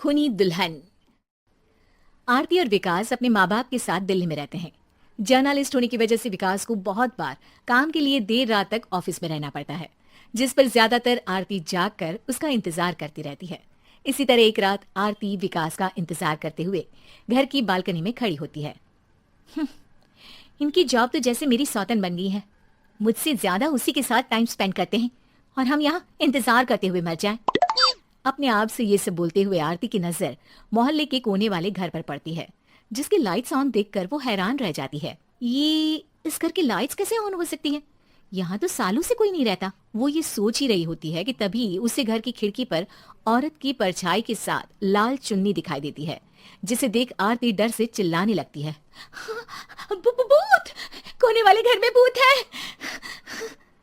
खूनी दुल्हन। आरती और विकास अपने माँ बाप के साथ दिल्ली में रहते हैं। जर्नलिस्ट होने की वजह से विकास को बहुत बार काम के लिए देर रात तक ऑफिस में रहना पड़ता है, जिस पर ज्यादातर आरती जाग कर उसका इंतजार करती रहती है। इसी तरह एक रात आरती विकास का इंतजार करते हुए घर की बालकनी में खड़ी होती है। इनकी जॉब तो जैसे मेरी सौतन बन गई है। मुझसे ज्यादा उसी के साथ टाइम स्पेंड करते हैं और हम यहाँ इंतजार करते हुए मर जाएं। अपने आप से ये सब बोलते हुए आरती की नजर मोहल्ले के कोने वाले घर पर पड़ती है, जिसके लाइट्स ऑन देखकर वो हैरान रह जाती है। ये इस घर की लाइट्स कैसे ऑन हो सकती हैं? यहाँ तो सालों से कोई नहीं रहता। वो ये सोच ही रही होती है कि तभी उसे घर की खिड़की पर औरत की परछाई के साथ लाल चुन्नी दिखाई देती है, जिसे देख आरती डर से चिल्लाने लगती है। भूत! कोने वाले घर में भूत है!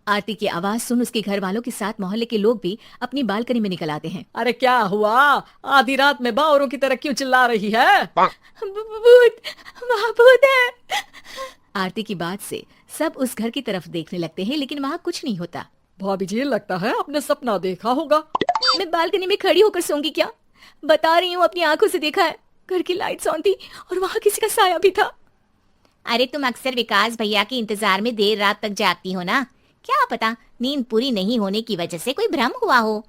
आरती की आवाज सुन उसके घर वालों के साथ मोहल्ले के लोग भी अपनी बालकनी में निकल आते हैं। अरे क्या हुआ? आधी रात में बावरों की तरह क्यों चिल्ला रही है? भूत! वहाँ भूत है! आरती की बात से सब उस घर की तरफ देखने लगते हैं, लेकिन वहाँ कुछ नहीं होता। भाभी जी, लगता है आपने सपना देखा होगा। मैं बालकनी में खड़ी होकर सोऊंगी क्या? बता रही हूँ, अपनी आंखों से देखा है। घर की लाइट्स ऑन थी और वहाँ किसी का साया भी था। अरे तुम अक्सर विकास भैया के इंतजार में देर रात तक जागती हो ना, क्या पता नींद पूरी नहीं होने की वजह से कोई भ्रम हुआ हो।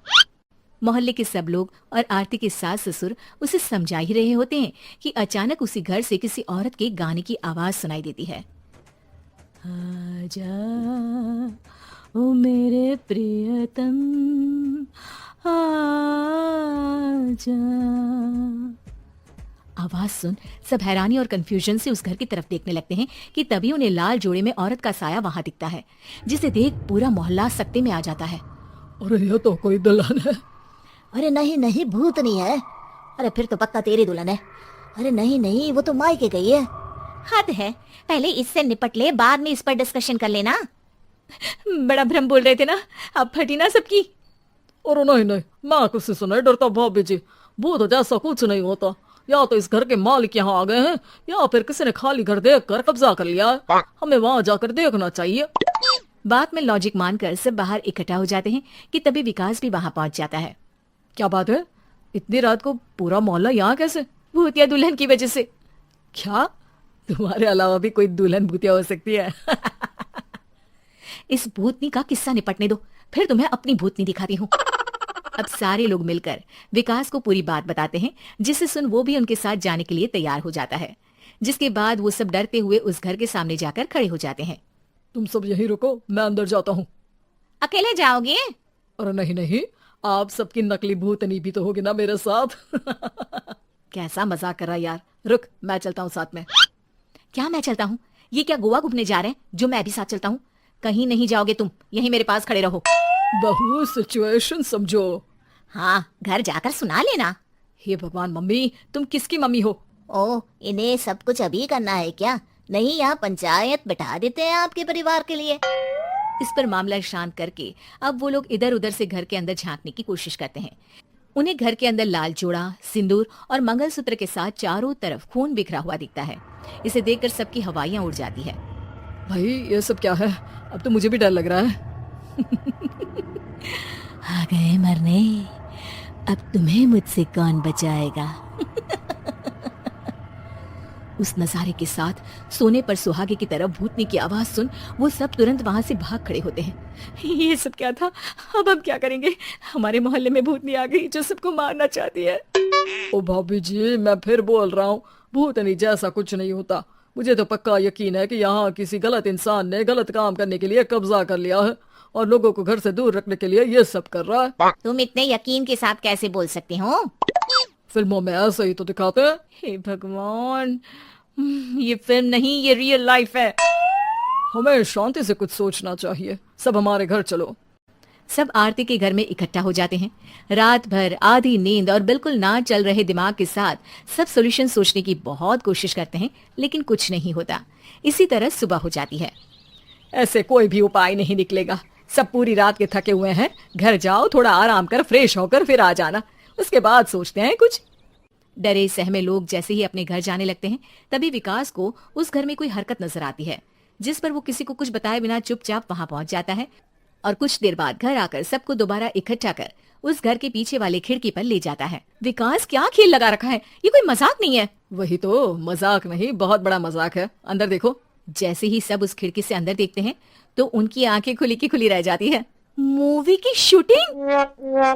मोहल्ले के सब लोग और आरती के सास ससुर उसे समझा ही रहे होते हैं कि अचानक उसी घर से किसी औरत के गाने की आवाज सुनाई देती है। आजा ओ मेरे प्रियतम आजा। आवाज सुन सब हैरानी और कंफ्यूजन से उस घर की तरफ देखने लगते हैं कि तभी उन्हें लाल जोड़े में औरत का साया वहां दिखता है, जिसे देख पूरा मोहल्ला सकते में आ जाता है। अरे ये तो कोई दुल्हन है। अरे नहीं नहीं, भूत नहीं है। अरे फिर तो पक्का तेरी दुल्हन है। अरे नहीं नहीं, वो तो मायके गई है। हद है, पहले इससे निपट ले, बाद में इस पर डिस्कशन कर लेना। बड़ा भ्रम बोल रहे थे ना, अब फटी ना सबकी। और नहीं नहीं, मैं किसी से नहीं डरता भाभी जी। भूत जैसा कुछ नहीं होता। या तो इस घर के मालिक यहाँ आ गए हैं या फिर किसी ने खाली घर देख कर कब्जा कर लिया है। हमें वहाँ जाकर देखना चाहिए। बात में लॉजिक मानकर सब बाहर इकट्ठा हो जाते हैं कि तभी विकास भी वहाँ पहुँच जाता है। क्या बात है? इतनी रात को पूरा मोहल्ला यहाँ कैसे? भूतिया दुल्हन की वजह से। क्या तुम्हारे अलावा भी कोई दुल्हन भूतिया हो सकती है? इस भूतनी का किस्सा निपटने दो, फिर तुम्हें अपनी भूतनी दिखाती हूँ। अब सारे लोग मिलकर विकास को पूरी बात बताते हैं, जिसे सुन वो भी उनके साथ जाने के लिए तैयार हो जाता है। जिसके बाद वो सब डरते हुए उस घर के सामने जाकर खड़े हो जाते हैं। तुम सब यहीं रुको, मैं अंदर जाता हूँ। अकेले जाओगे? अरे नहीं नहीं, आप सबकी नकली भूतनी भी तो होगी ना मेरे साथ। कैसा मजाक कर रहा यार। रुक, मैं चलता हूँ साथ में। क्या मैं चलता हूँ? ये क्या गोवा घूमने जा रहे हैं जो मैं भी साथ चलता हूँ? कहीं नहीं जाओगे तुम, यहीं मेरे पास खड़े रहो। बहू सिचुएशन समझो। हाँ, घर जाकर सुना लेना। हे भगवान, मम्मी तुम किसकी मम्मी हो? ओ, इन्हें सब कुछ अभी करना है क्या? नहीं, यहाँ पंचायत बिठा देते हैं आपके परिवार के लिए। इस पर मामला शांत करके अब वो लोग इधर उधर से घर के अंदर झांकने की कोशिश करते हैं। उन्हें घर के अंदर लाल जोड़ा, सिंदूर और मंगलसूत्र के साथ चारों तरफ खून बिखरा हुआ दिखता है। इसे देखकर सबकी हवाइयां उड़ जाती है। भाई ये सब क्या है? अब तो मुझे भी डर लग रहा है। आ गए मरने, अब तुम्हें मुझसे कौन बचाएगा? उस नजारे के साथ सोने पर सुहागे की तरफ भूतनी की आवाज सुन वो सब तुरंत वहां से भाग खड़े होते हैं। ये सब क्या था? अब हम क्या करेंगे? हमारे मोहल्ले में भूतनी आ गई जो सबको मारना चाहती है। ओ भाभी जी, मैं फिर बोल रहा हूँ, भूतनी जैसा कुछ नहीं होता। मुझे तो पक्का यकीन है कि यहाँ किसी गलत इंसान ने गलत काम करने के लिए कब्जा कर लिया है और लोगों को घर से दूर रखने के लिए ये सब कर रहा है। तुम इतने यकीन के साथ कैसे बोल सकते हो? फिल्मों में ऐसे ही तो दिखाते हैं। हे भगवान, ये फिल्म नहीं, ये रियल लाइफ है। हमें शांति से कुछ सोचना चाहिए। सब हमारे घर चलो। सब आरती के घर में इकट्ठा हो जाते हैं। रात भर आधी नींद और बिल्कुल ना चल रहे दिमाग के साथ सब सॉल्यूशन सोचने की बहुत कोशिश करते हैं, लेकिन कुछ नहीं होता। इसी तरह सुबह हो जाती है। ऐसे कोई भी उपाय नहीं निकलेगा। सब पूरी रात के थके हुए हैं। घर जाओ, थोड़ा आराम कर, फ्रेश होकर फिर आ जाना, उसके बाद सोचते हैं कुछ। डरे सहमे लोग जैसे ही अपने घर जाने लगते हैं, तभी विकास को उस घर में कोई हरकत नजर आती है, जिस पर वो किसी को कुछ बताए बिना चुपचाप वहां पहुंच जाता है और कुछ देर बाद घर आकर सबको दोबारा इकट्ठा कर उस घर के पीछे वाले खिड़की पर ले जाता है। विकास क्या खेल लगा रखा है, ये कोई मजाक नहीं है। वही तो, मजाक नहीं, बहुत बड़ा मजाक है। अंदर देखो। जैसे ही सब उस खिड़की से अंदर देखते हैं तो उनकी आंखें खुली की खुली रह जाती है। मूवी की शूटिंग!